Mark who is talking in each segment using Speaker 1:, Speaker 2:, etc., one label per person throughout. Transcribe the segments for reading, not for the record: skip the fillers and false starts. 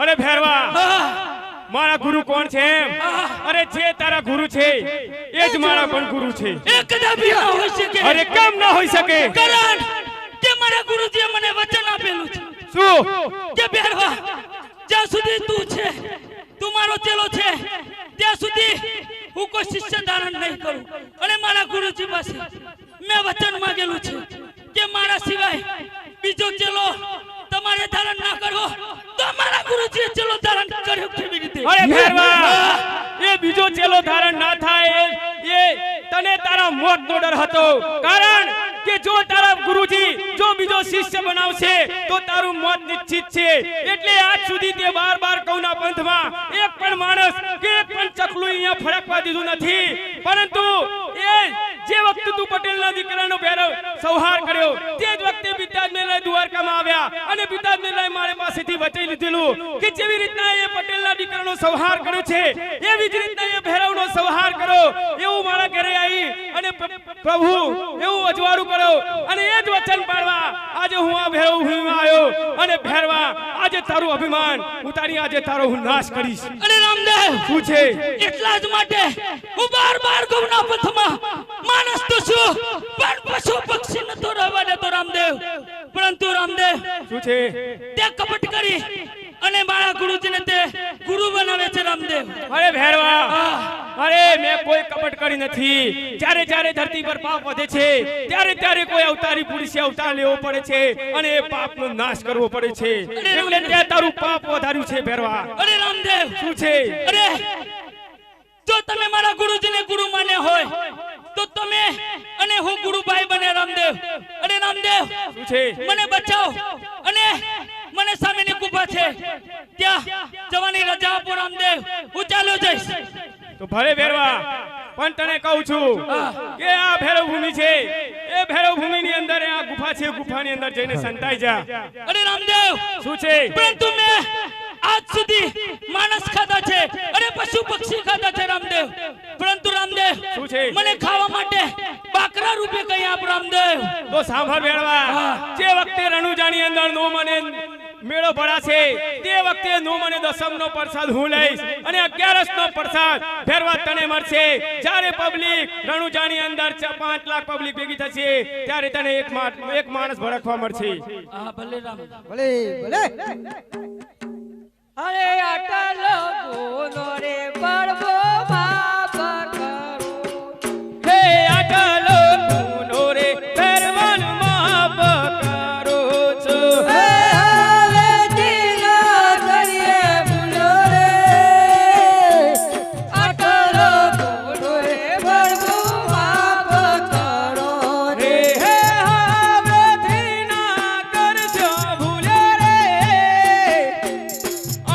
Speaker 1: અરે ભેરવા મારા ગુરુ કોણ છે? અરે જે તારા ગુરુ છે એ જ મારા પણ ગુરુ છે.
Speaker 2: એ કદાપી ન હોઈ શકે.
Speaker 1: અરે કેમ ન હોઈ શકે?
Speaker 2: કારણ કે મારા ગુરુજીએ મને વચન આપેલું છે.
Speaker 1: શું?
Speaker 2: કે ભેરવા જ્યાં સુધી તું છે, તું મારો ચેલો છે, ત્યાં સુધી હું કોઈ શિષ્ય ધારણ નહીં કરું. અને મારા ગુરુજી પાસે મેં વચન માંગેલું છે કે મારા સિવાય બીજો ચેલો તમારે ધારણ ના કરવો. તો મારા ગુરુજીએ ચેલો ધારણ કર્યો કેવી રીતે?
Speaker 1: અરે ભેરવા એ બીજો ચેલો ધારણ ના થાય એ તને તારા મોતનો ડર હતો. કારણ કે જો તારા ગુરુજી જો બીજો શિષ્ય બનાવશે તો તારું મોત નિશ્ચિત છે. એટલે આજ સુધી તે બાર કૌના પંથમાં એક પણ માણસ કે એક પણ ચકલું અહીંયા ફરકવા દીધું નથી. પરંતુ એ જે વખતે તું પટેલના દીકરાનો ભેરવ સંહાર કર્યો તે જ વખતે પિતાજને લઈ દ્વારકામાં આવ્યા અને પિતાજને લઈ મારી પાસેથી વચન લીધેલું કે જેવી રીતના એ પટેલના દીકરાનો સંહાર કર્યો છે એવી જ રીતના એ ભેરવનો સંહાર કરો. એવું મારા ઘરે આવી અને પ્રભુ એવું અજવાળું કરો અને એ જ વચન પાડવા આજે હું આ ભેરવ ભૂમિમાં આવ્યો. અને ભેરવા આજે તારું અભિમાન ઉતારી આજે તારો હું નાશ કરીશ.
Speaker 2: અરે રામદેવ
Speaker 1: શું છે?
Speaker 2: એટલા જ માટે હું બાર ગૌના પથમાં માણસ તો છું પણ પશુ પક્ષી ન તો રહેવા દેતો રામદેવ. પરંતુ રામદેવ
Speaker 1: શું છે?
Speaker 2: તે કપટ કરી અને મારા ગુરુજીને તે ગુરુ બનાવે છે રામદેવ.
Speaker 1: અરે ભેરવા અરે મેં કોઈ કપટ કરી નથી. જ્યારે જ્યારે ધરતી પર પાપ વધે છે ત્યારે કોઈ અવતારી પુરુષે અવતાર લેવો પડે છે અને એ પાપનો નાશ કરવો પડે છે. એટલે તે તારું પાપ વધાર્યું છે ભેરવા.
Speaker 2: અરે રામદેવ
Speaker 1: શું છે?
Speaker 2: અરે જો તમે મારા ગુરુજીને ગુરુ માને હોય તો તમે અને હું ગુરુભાઈ બને રામદેવ. અરે રામદેવ
Speaker 1: શું છે?
Speaker 2: મને બચાવો અને મને સામેની ગુફા છે ત્યાં જવાની રજા આપો રામદેવ. હું ચાલ્યો જઈશ.
Speaker 1: તો ભલે ભેરવા પણ તને કહું છું કે આ ભૈરવ ભૂમિ છે એ ભૈરવ ભૂમિની અંદર આ ગુફા છે. ગુફાની અંદર જઈને સંતાઈ જા.
Speaker 2: અરે રામદેવ
Speaker 1: શું છે?
Speaker 2: પરંતુ મેં આજ સુધી માણસ ખાધા છે અને પશુ પક્ષી ખાધા છે રામદેવ. પરંતુ રામદેવ
Speaker 1: શું છે?
Speaker 2: મને ખાવા માટે બાકરા રૂપે કઈ આપ રામદેવ.
Speaker 1: તો સાંભળ ભેરવા જે વખતે રણુજાની અંદર નો મને મેળો ભરાશે તે વખતે નો મને દસમનો પ્રસાદ હું લઈશ અને 11નો પ્રસાદ ભેરવા તને મળશે. જ્યારે પબ્લિક રણુજાની અંદર 5 લાખ પબ્લિક ભેગી થશે ત્યારે તને એક માણસ ભડકવા મળશે.
Speaker 2: હા ભલે રામ
Speaker 3: ભલે ભલે.
Speaker 4: અરે અટલ ગોનો રે પડવો માફ કરો.
Speaker 1: હે અટલ ગુનો રે ભેરવન માફ કરો છો.
Speaker 4: હવે દીના કરીએ ભૂલો રે. અટલ ગોનો રે પડવો માફ કરો
Speaker 1: રે હે હવેથી ના કરજો ભૂલે રે.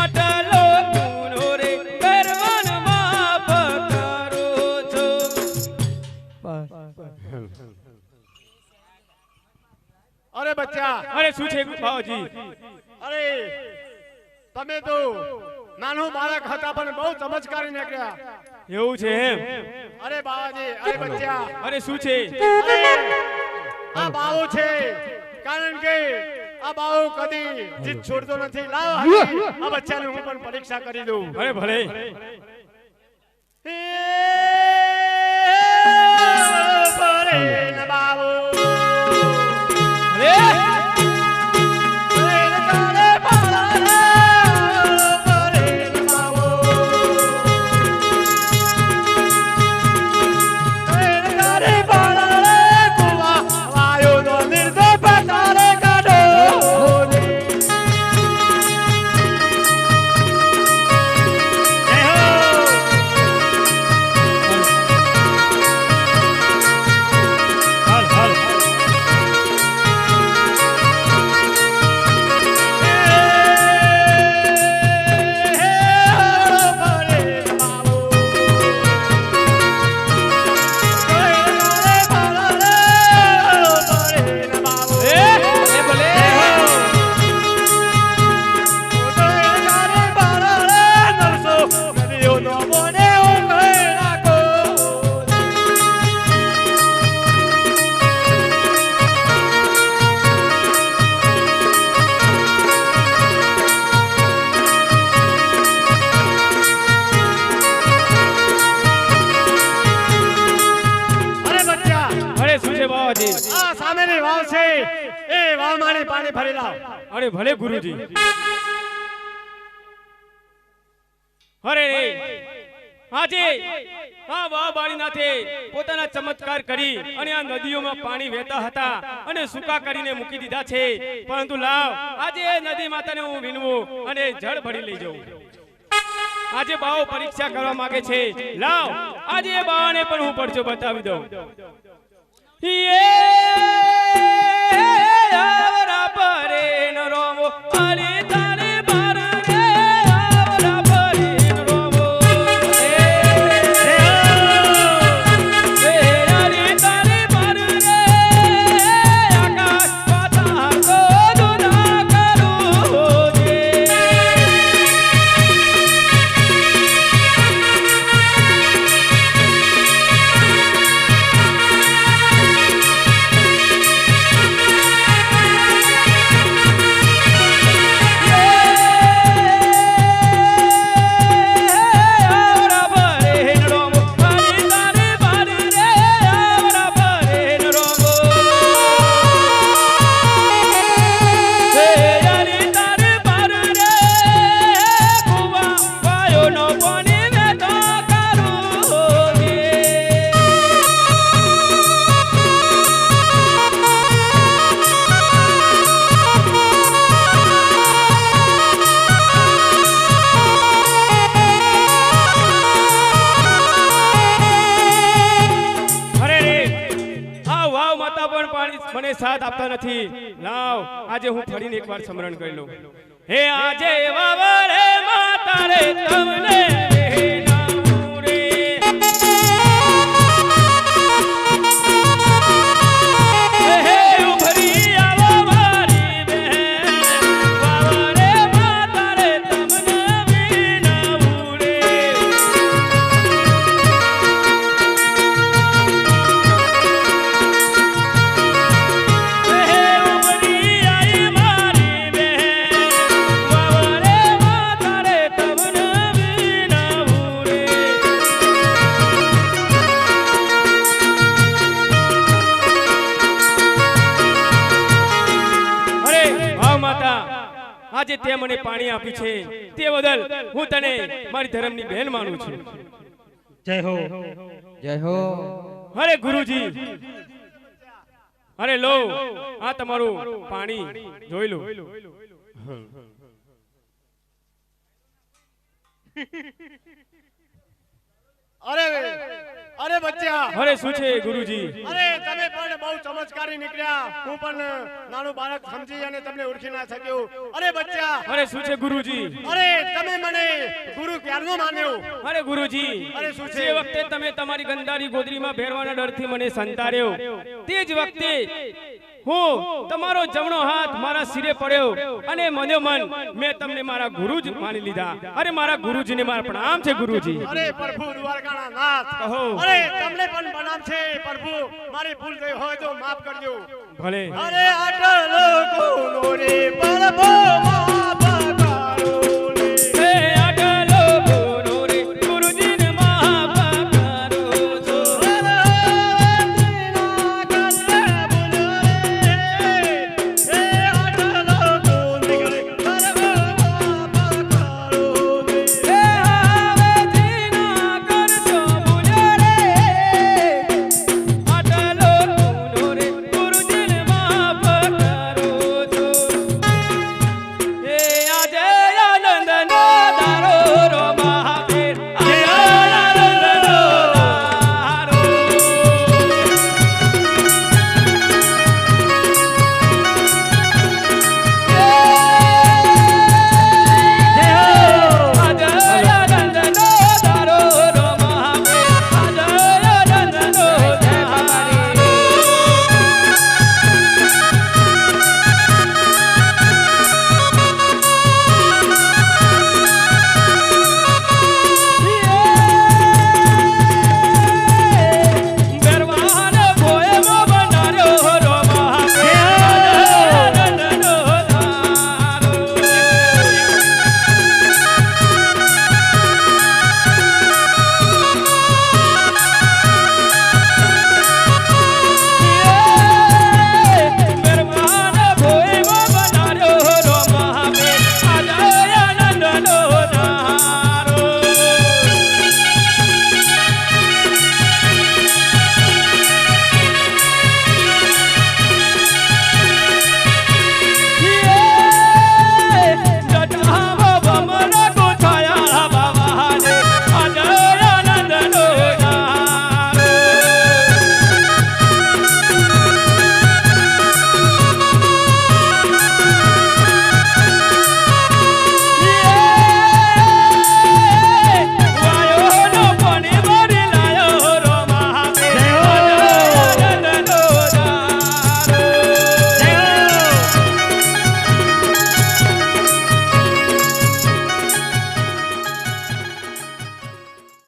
Speaker 1: અટલો ગુનો રે ભેરવન માફ કરો છો.
Speaker 5: અરે બચ્ચા,
Speaker 1: અરે શું છે બાવાજી?
Speaker 5: અરે તમે તો નાનું બાળક હતા પણ બહુ ચમત્કારી નીકળ્યા.
Speaker 1: એવું છે એમ?
Speaker 5: અરે બાવાજી, અરે બચ્ચા,
Speaker 1: અરે શું છે?
Speaker 5: અરે આ બાવો છે કારણ કે આ બાવો કદી જીત છોડતો નથી. લાવો હાજી, આ બચ્ચાની હું પણ પરીક્ષા કરી દઉં.
Speaker 1: અરે ભલે.
Speaker 5: હે ભલે ન બાવો
Speaker 1: અરે
Speaker 5: વાવમાંની પાણી ભરી લાવ.
Speaker 1: અરે ભલે ગુરુજી. અરે રે આજે આ વાવ બાળીનાથે પોતાના ચમત્કાર કરી અને આ નદીઓમાં પાણી વહેતા હતા અને સૂકા કરીને મૂકી દીધા છે, પરંતુ લાવ આજે એ નદી માતાને હું વીણવું અને જળ ભરી લઈ જાઉં. આજે બાવો પરીક્ષા કરવા માંગે છે, લાવ આજે એ બાવાને પણ હું પરચો બતાવી દઉં. આવરા પરે ન રોમો અરે તારે બાર રે આવરા પરે ન રોમો અરે તારે બાર રે આકાશ પાતાળ કો દુના કરું જે. મને સાથ આપતા નથી, લાવ આજે હું ફરીને એકવાર સ્મરણ કરી લઉં. હે આજે વાવરે માતા રે તમને વેણાવું રે. હે ઉભરી આવો મારી બેન વાવરે માતા રે તમને વેણાવું રે. આજે તે મને પાણી આપ્યું છે તે બદલ હું તને મારી ધર્મની બહેન માનું છું.
Speaker 2: જય હો.
Speaker 4: જય હો.
Speaker 1: અરે ગુરુજી, અરે લો આ તમારું પાણી જોઈ લો.
Speaker 5: અરે બચ્ચા,
Speaker 1: અરે શું છે ગુરુજી?
Speaker 5: અરે તમે પણ બહુ ચમત્કારી નીકળ્યા, હું પણ નાનું બાળક સમજી અને તમને ઓળખી ના શક્યો. અરે બચ્ચા,
Speaker 1: અરે શું છે ગુરુજી?
Speaker 5: અરે તમે મને ગુરુ ક્યારનો માન્યો?
Speaker 1: અરે ગુરુજી,
Speaker 5: અરે શું છે?
Speaker 1: જે વખતે તમે તમારી ગંદારી ગોદરીમાં ભેરવાના ડરથી મને સંતાડ્યો તે જ વખતે હું તમારો જમણો હાથ મારા સિરે પડ્યો અને મનોમન મેં તમને મારા ગુરુ જ માની લીધા. અરે મારા ગુરુજીને મારા પ્રણામ છે ગુરુજી.
Speaker 5: અરે પ્રભુ દ્વારકાના નાથ,
Speaker 1: કહો.
Speaker 5: અરે તમને પણ પ્રણામ છે પ્રભુ, મારી ભૂલ થઈ હોય તો માફ કરજો.
Speaker 1: ભલે.
Speaker 5: અરે આટલો કોનો રે પ્રભુ